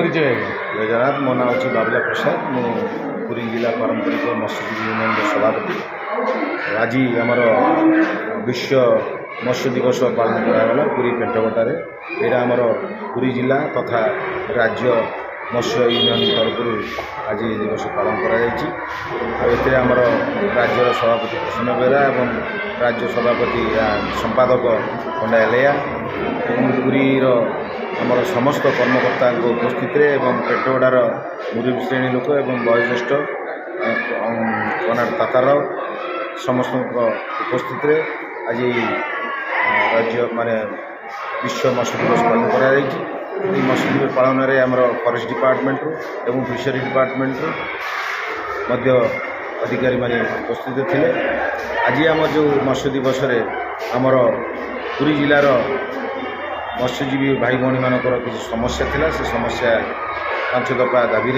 परिचय आज्ञा जय जगन्नाथ। मो ना हूँ बाबुला प्रसाद। मु पुरी जिला पारंपरिक मत्स्यजीवी यूनियन सभापति। आज आमर विश्व मत्स्य दिवस पालन करागला पुरी पेंटकटारे। यहाँ आमर पुरी जिला तथा राज्य मत्स्य यूनियन तरफ आज दिवस पालन कर राज्य सभापति प्रसन्न बेहरा और राज्य सभापति संपादक पंडा एलैया पुरीर आमर समस्त कर्मकर्ता उपस्थित पेटगड़ार मुरबी श्रेणी लोक और वयोज्येष्ठ कर्नाटक तातार समस्त उपस्थित आज राज्य माने विश्व मत्स्य दिवस पालन कर मत्स्य दिवस पालन में आमर फरेस्ट डिपार्टमेंट एवं फिशरी डिपार्टमेंट अधिकारी माने उपस्थित थे। आज आम जो मत्स्य दिवस आमर पुरी जिलार मत्स्यजीवी भाई भाई मानकर किसी समस्या थिला से समस्या 5 दफा दाबी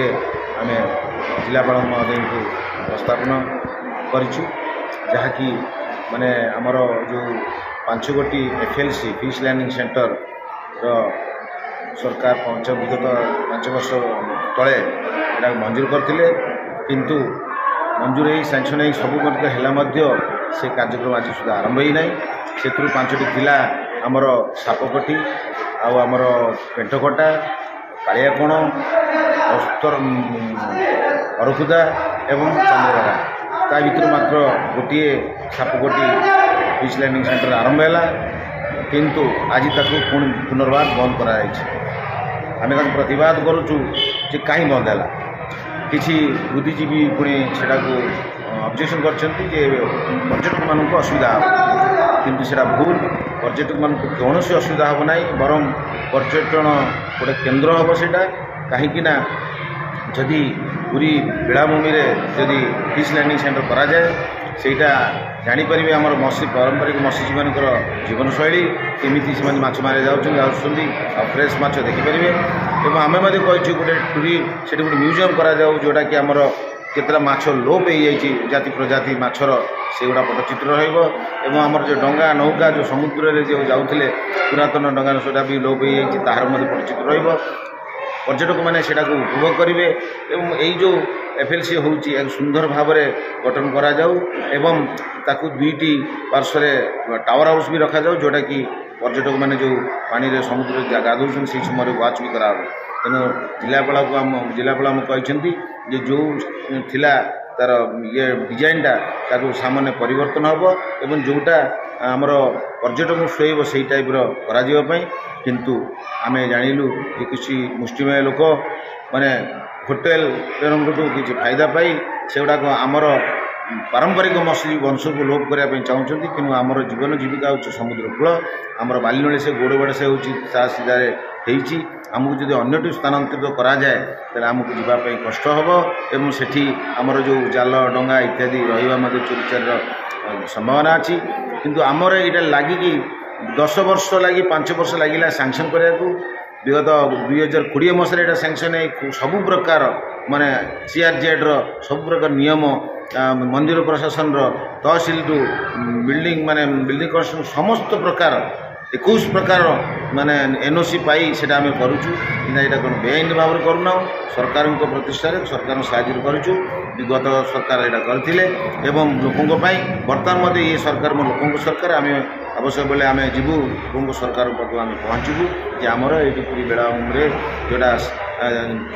आम जिलापाल महोदय को प्रस्तावन करूँ जहाँकि माने आमर जो 5 गोटी FLC फिश लैंडिंग सेंटर सरकार विगत 5 वर्ष तले मंजूर करते किंतु मंजूर हो सैंक्शन हो सब से कार्यक्रम आज सुधा आरंभ ही ना से 5टी थिला आमर सापकटी आमर पेंटकटा कालियाकोण अरखुदा एवं चंद्रभागा ता भर मात्र गोटे सापकटी फिश लैंडिंग सेंटर आरंभ है किंतु आज ताकू पुनर्वार बंद कराई आम प्रतिवाद करुचु जे कहीं बंद है किसी बुद्धिजीवी पुणी से ऑब्जेक्शन करते पर्यटक मान असुविधा किंतु सेटा भूल पर्यटक मान कौन असुविधा हम ना बर पर्यटन गोटे केन्द्र हम सेटा कहीं जदि पूरी बेलाभूमि जदि फिश लैंडिंग सेंटर करा जाए सेटा जापर आमर मत्स्य पारंपरिक मत्स्यजीवी मान जीवन शैली केमी से माछ मारे जाऊँगी फ्रेश माछ देखिपारे और आम कही गोटे टूरी से गोटे म्यूजियम करा जोटा कि आमर केतला माछ लोप हो जाति प्रजाति माछर से गुड़ा पटचित्र रमर जो डंगा नौका जो समुद्र में जो जाऊे पुरातन डंगा सेटा भी लोप हो तार पटचित्र पर्यटक मैंने उपभोग करेंगे यही जो FLC हूँ सुंदर भाव में गठन करा जाऊ एवं ताकू 2टी पार्श्व टावर हाउस भी रखा जाऊ जोटा कि पर्यटक मैंने जो पानी रे समुद्र गाधौ से समय वाच भी करा तेणु जिलापाल को कहते जो थिला तार ये डिजाइनटा ताकू सामान्य परिवर्तन हम एवं जोटा आमर पर्यटक शुएब से टाइप करा किंतु आम जानिलु कि किसी मुष्टिमेय लोक माने होटेल किसी फायदा पाई से गुड़ाक आमर पारंपरिक मत्स्य वंश को लोप करने चाहते कि आमर जीवन जीविका हूँ समुद्र कूल आमर बालीनली से गोड़बड़ से सीधारे आमको जब अन्य स्थानांतरित करा जाए तो आमको जावाई कष्ट हम एवं सेठी आमर जो जाल डंगा इत्यादि रहा चोरी चार संभावना अच्छी किंतु आमर यहाँ लगिकी 10 वर्ष लगी 5 वर्ष लगे सैंक्शन करने को विगत 2020 मसीह सैंक्शन सबु प्रकार माने CRZ सब प्रकार नियम मंदिर प्रशासन तहसिल टू बिल्डिंग माने बिल्डिंग कंस्ट्रक्शन समस्त प्रकार 21 प्रकार माने NOC पाई सेटा आम करूँ यहाँ कौन बेआईन भाव में करूना सरकार प्रतिष्ठा सरकार साहय करूँ विगत सरकार यहाँ करते लोकों बर्तमान ये सरकार मो लोकों सरकार आम आवश्यक बेले आम जीवु लोकों सरकार पाक आम पहुँचबू कि आमर ये पूरी बेलाभूमि जोड़ा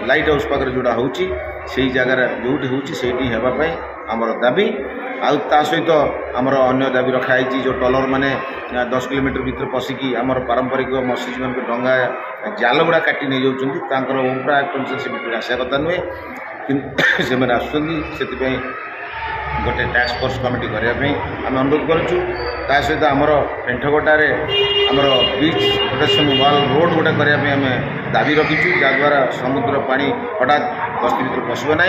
लाइट हाउस पाखे जोड़ा हूँ से जगार जो होती होगापाई आमर दाबी आ सहित आमर अन्य दाबी रखाई जो ट्रलर मैंने 10 किलोमीटर भीतर पशिकी आमर पारंपरिक मत्स्यजीवी मान डंगा जाल गुड़ा काटी नहीं जाऊँगी ओपरा एक्सपेंशन से भीतर आसा कथा नुहे कि से आसुँगी गोटे टास्क फोर्स कमिटी करने आम अनुरोध करूँ ता सहित आमर पेंटकटारे आमर बीच प्रोटेक्शन वाल रोड गोटे करने आम दाबी रखीचु जहाद्वारा समुद्र पानी हठात बस्ती भर पशु ना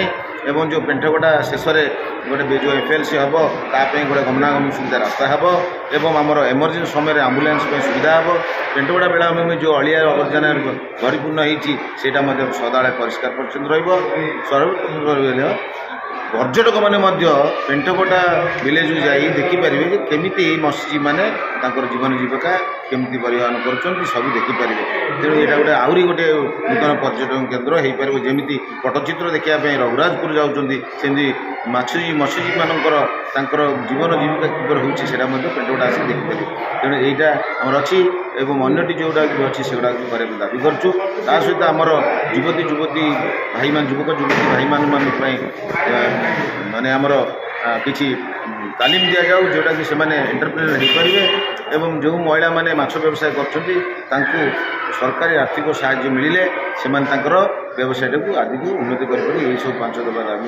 एवं जो पेंटकटा शेष गोटे जो FLC हम ताप गोटे गमनागमन सुविधा रास्ता हम एवं आमर एमरजेंसी समय आम्बुलांस सुविधा हम पेंटकटा बेलाभूमि जो अलिया आवर्जना भरीपूर्ण होती सदा परिष्कार परिच्छन्न रही पर्यटक मैंने पेंटकटा विलेज जाई देखिपारे केमी मत्स्यजीवी मैंने जीवन जीविका केमती परिवहन कर सब देखिपारे तेणु यहाँ गोटे आहरी गोटे नूतन पर्यटन केन्द्र हो पार जमी पट्टचित्र देखापी रघुराजपुर जाऊँगी सेमती मत्स्यजीवी मानकर जीवन जीविका किपर होता पेटोटा आस देखिपारे तेणु यहाँ आमर अच्छी एवं अन्यटी जोटा भी अच्छी से गुड़ा दाबी करूँ ता सहित आमर युवती भाई मान युवक युवती भाई मान माने आमर किसी तालीम दि जाऊ जोटा कि से एंटरप्रेन्योर हो पारे एवं जो महिला माने माछ व्यवसाय कर सरकारी आर्थिक साहाय्य मिले से व्यवसाय को आदि को उन्नति कर सब 5 दफा दाबी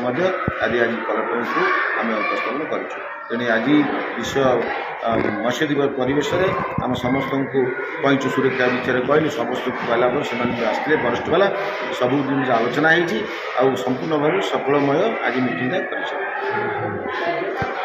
आदि आज कलेक्टर को आम उपस्थापन करूँ तेणु आज विश्व मत्स्य दिवस परिवेश में आम समस्त को कहीचु सुरक्षा विषय कहलु समस्त कहला से आसते वरिष्ठ वाला सब जिन आलोचना होती संपूर्ण भाव सफलमय आज मीटिंग कर